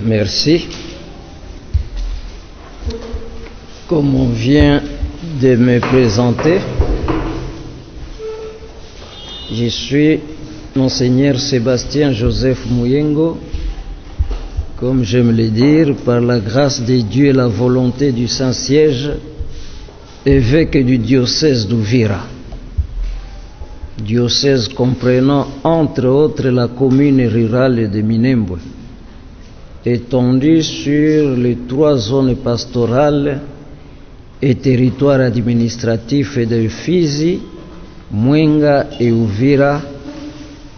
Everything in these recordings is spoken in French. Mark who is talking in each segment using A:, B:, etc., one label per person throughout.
A: Merci. Comme on vient de me présenter, je suis Monseigneur Sébastien Joseph Muyengo, comme j'aime le dire, par la grâce de Dieu et la volonté du Saint-Siège, évêque du diocèse d'Uvira. Diocèse comprenant entre autres la commune rurale de Minembwe, étendue sur les 3 zones pastorales et territoires administratifs de Fizi, Mwenga et Uvira,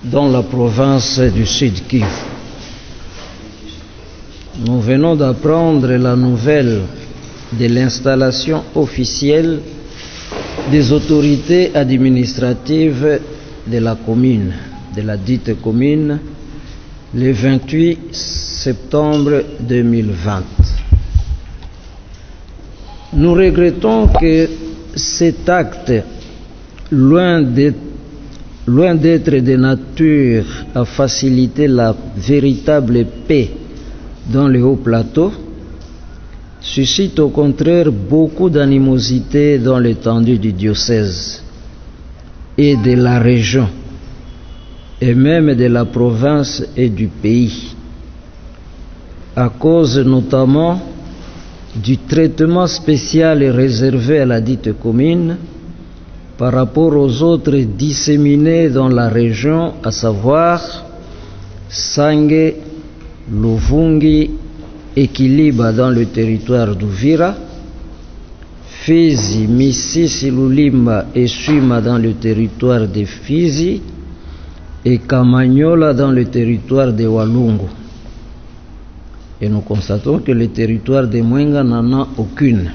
A: dans la province du Sud Kivu. Nous venons d'apprendre la nouvelle de l'installation officielle des autorités administratives de la commune, de la dite commune, le 28 septembre 2020. Nous regrettons que cet acte, loin d'être de nature à faciliter la véritable paix dans les hauts plateaux, suscite au contraire beaucoup d'animosité dans l'étendue du diocèse et de la région, et même de la province et du pays, à cause notamment du traitement spécial réservé à la dite commune par rapport aux autres disséminés dans la région, à savoir Sange, Luvungi et Kiliba dans le territoire d'Uvira, Fizi, Misisi, Lulimba et Suima dans le territoire de Fizi et Kamanyola dans le territoire de Walungu. Et nous constatons que le territoire de Mwenga n'en a aucune.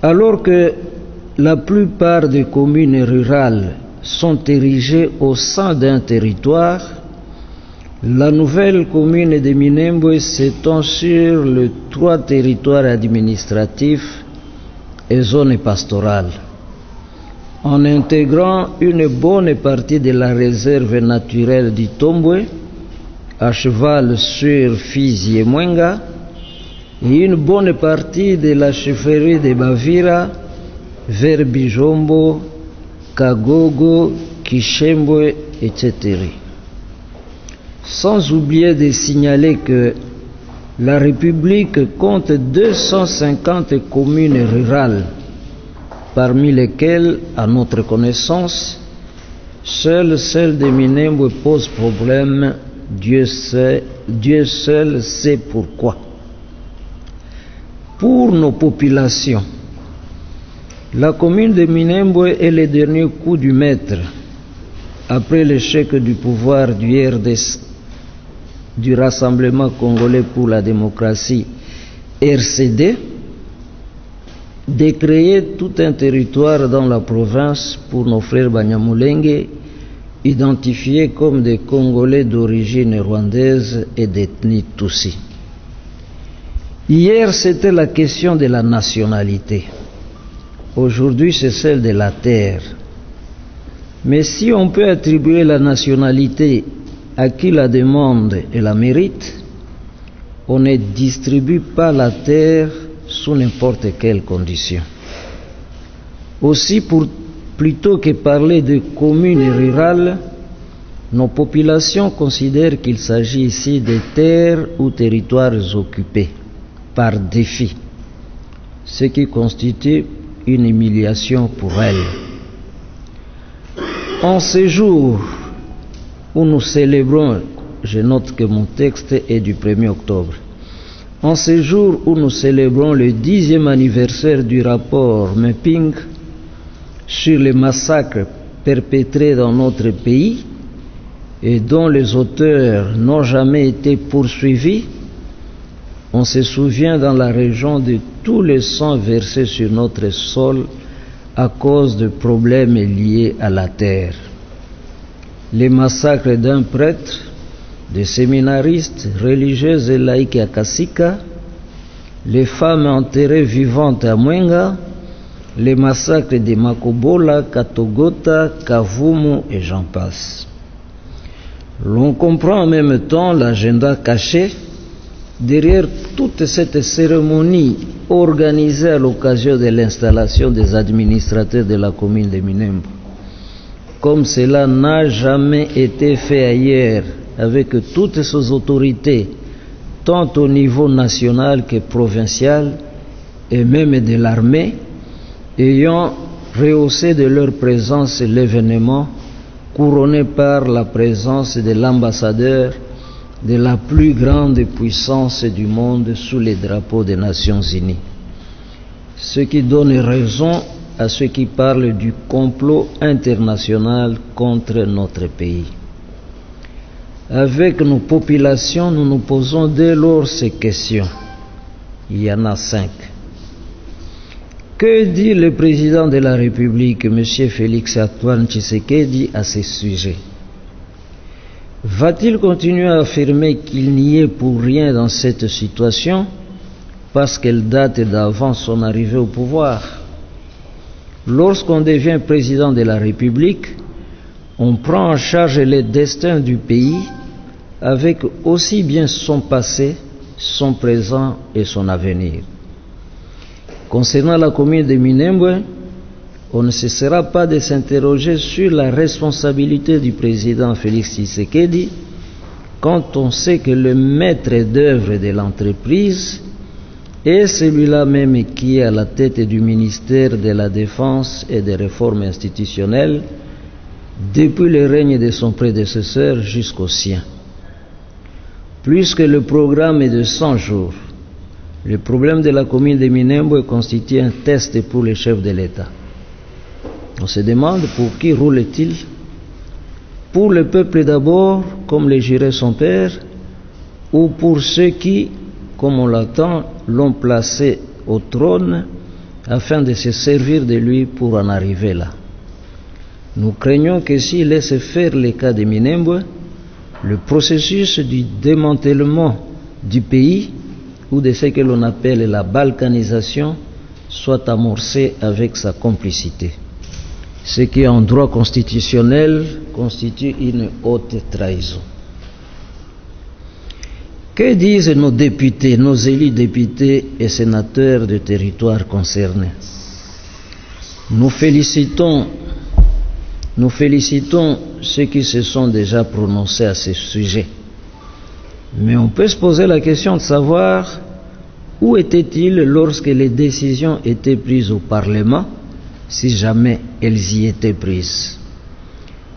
A: Alors que la plupart des communes rurales sont érigées au sein d'un territoire, la nouvelle commune de Minembwe s'étend sur les 3 territoires administratifs et zones pastorales, en intégrant une bonne partie de la réserve naturelle du Tombwe, à cheval sur Fizi et Mwenga, et une bonne partie de la chefferie de Bavira vers Bijombo, Kagogo, Kishembwe, etc. Sans oublier de signaler que la République compte 250 communes rurales, parmi lesquelles, à notre connaissance, seule celle de Minembwe pose problème. Dieu seul sait pourquoi. Pour nos populations, la commune de Minembwe est le dernier coup du maître après l'échec du pouvoir du RDC, du Rassemblement congolais pour la démocratie, RCD, de créer tout un territoire dans la province pour nos frères Banyamulenge, identifiés comme des Congolais d'origine rwandaise et d'ethnie Tutsi. Hier, c'était la question de la nationalité. Aujourd'hui, c'est celle de la terre. Mais si on peut attribuer la nationalité à qui la demande et la mérite, on ne distribue pas la terre sous n'importe quelle condition. Aussi, plutôt que parler de communes rurales, nos populations considèrent qu'il s'agit ici de terres ou territoires occupés par défi, ce qui constitue une humiliation pour elles. En ce jour où nous célébrons, je note que mon texte est du 1er octobre, en ce jour où nous célébrons le 10e anniversaire du rapport Meping sur les massacres perpétrés dans notre pays et dont les auteurs n'ont jamais été poursuivis, on se souvient dans la région de tous les sangs versés sur notre sol à cause de problèmes liés à la terre. Les massacres d'un prêtre, des séminaristes, religieuses et laïcs à Kasika, les femmes enterrées vivantes à Mwenga, les massacres de Makobola, Katogota, Kavumu et j'en passe. L'on comprend en même temps l'agenda caché derrière toute cette cérémonie organisée à l'occasion de l'installation des administrateurs de la commune de Minembwe. Comme cela n'a jamais été fait ailleurs, avec toutes ces autorités, tant au niveau national que provincial, et même de l'armée, ayant rehaussé de leur présence l'événement, couronné par la présence de l'ambassadeur de la plus grande puissance du monde sous les drapeaux des Nations Unies. Ce qui donne raison à ceux qui parlent du complot international contre notre pays. Avec nos populations, nous nous posons dès lors ces questions. Il y en a 5. Que dit le président de la République, M. Félix-Antoine Tshisekedi, à ce sujet? Va-t-il continuer à affirmer qu'il n'y est pour rien dans cette situation parce qu'elle date d'avant son arrivée au pouvoir? Lorsqu'on devient président de la République, on prend en charge les destins du pays avec aussi bien son passé, son présent et son avenir. Concernant la commune de Minembwe, on ne cessera pas de s'interroger sur la responsabilité du président Félix Tshisekedi quand on sait que le maître d'œuvre de l'entreprise est celui-là même qui est à la tête du ministère de la Défense et des Réformes institutionnelles depuis le règne de son prédécesseur jusqu'au sien. Puisque le programme est de 100 jours, le problème de la commune de Minembwe constitue un test pour les chefs de l'État. On se demande pour qui roule-t-il? Pour le peuple d'abord, comme le jurait son père, ou pour ceux qui, comme on l'attend, l'ont placé au trône afin de se servir de lui pour en arriver là. Nous craignons que s'il laisse faire le cas de Minembwe, le processus du démantèlement du pays ou de ce que l'on appelle la balkanisation soit amorcé avec sa complicité. Ce qui en droit constitutionnel constitue une haute trahison. Que disent nos députés, nos élus députés et sénateurs des territoires concernés? Nous félicitons ceux qui se sont déjà prononcés à ce sujet. Mais on peut se poser la question de savoir où étaient-ils lorsque les décisions étaient prises au Parlement, si jamais elles y étaient prises.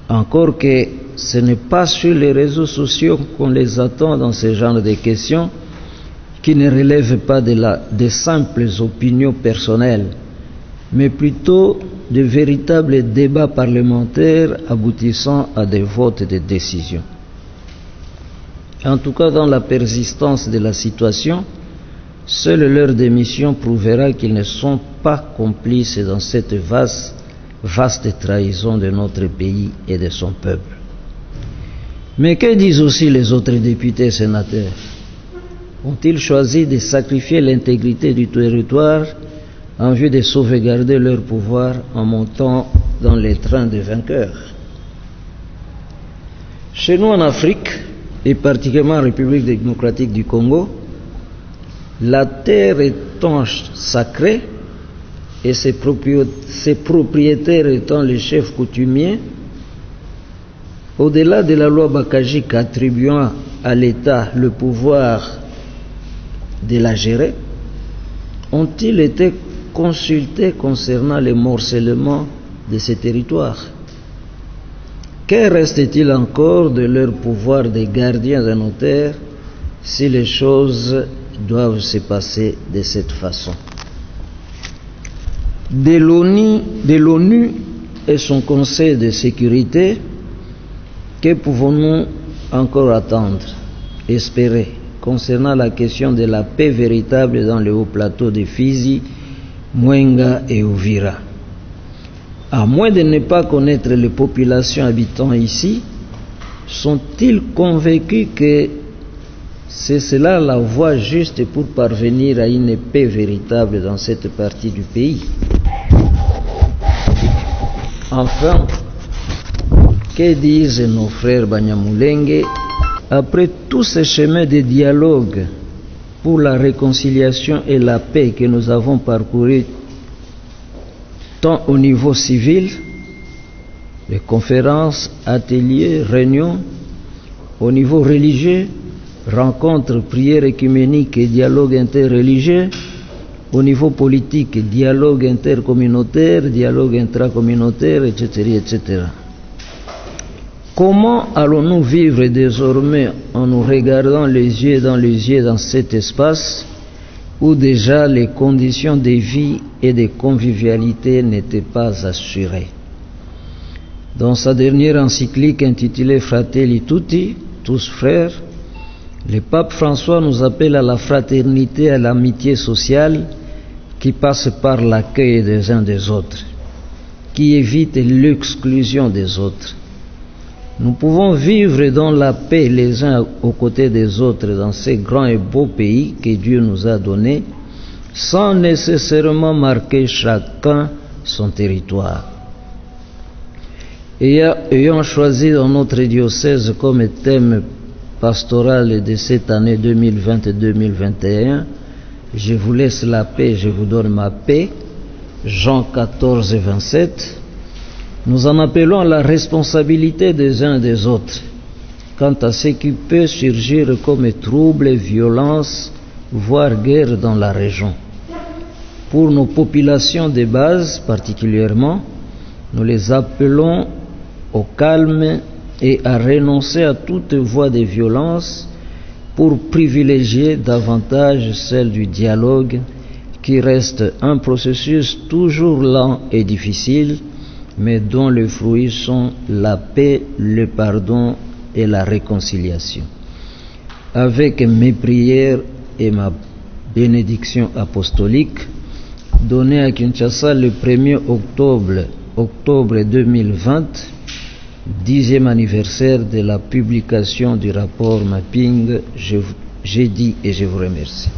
A: Encore que ce n'est pas sur les réseaux sociaux qu'on les attend dans ce genre de questions, qui ne relèvent pas de simples opinions personnelles, mais plutôt de véritables débats parlementaires aboutissant à des votes de décision. En tout cas, dans la persistance de la situation, seule leur démission prouvera qu'ils ne sont pas complices dans cette vaste trahison de notre pays et de son peuple. Mais que disent aussi les autres députés et sénateurs? Ont-ils choisi de sacrifier l'intégrité du territoire en vue de sauvegarder leur pouvoir en montant dans les trains des vainqueurs? Chez nous en Afrique, et particulièrement en République démocratique du Congo, la terre étant sacrée et ses propriétaires étant les chefs coutumiers, au-delà de la loi Bakajik attribuant à l'État le pouvoir de la gérer, ont-ils été consultés concernant le morcellement de ces territoires? Que reste-t-il encore de leur pouvoir de gardiens de nos terres si les choses doivent se passer de cette façon? De l'ONU et son Conseil de sécurité, que pouvons-nous encore attendre, espérer, concernant la question de la paix véritable dans le haut plateau de Fizi, Mwenga et Uvira? À moins de ne pas connaître les populations habitant ici, sont-ils convaincus que c'est cela la voie juste pour parvenir à une paix véritable dans cette partie du pays? Enfin, Que disent nos frères Banyamulenge? Après tous ces chemins de dialogue pour la réconciliation et la paix que nous avons parcourus tant au niveau civil, les conférences, ateliers, réunions, au niveau religieux, rencontres, prières écuméniques et dialogues interreligieux, au niveau politique, dialogue intercommunautaire, dialogue intracommunautaire, etc., etc. Comment allons-nous vivre désormais en nous regardant les yeux dans cet espace où déjà les conditions de vie et de convivialité n'étaient pas assurées? Dans sa dernière encyclique intitulée Fratelli Tutti, tous frères, le pape François nous appelle à la fraternité, à l'amitié sociale qui passe par l'accueil des uns des autres, qui évite l'exclusion des autres. Nous pouvons vivre dans la paix les uns aux côtés des autres dans ces grands et beaux pays que Dieu nous a donnés, sans nécessairement marquer chacun son territoire. Ayant choisi dans notre diocèse comme thème pastoral de cette année 2020-2021, je vous laisse la paix, je vous donne ma paix, Jean 14, 27, nous en appelons à la responsabilité des uns des autres quant à ce qui peut surgir comme troubles, violences, voire guerre dans la région. Pour nos populations de base particulièrement, nous les appelons au calme et à renoncer à toute voie de violence pour privilégier davantage celle du dialogue qui reste un processus toujours lent et difficile, mais dont les fruits sont la paix, le pardon et la réconciliation. Avec mes prières et ma bénédiction apostolique, donnée à Kinshasa le 1er octobre 2020, 10e anniversaire de la publication du rapport Mapping, j'ai dit et je vous remercie.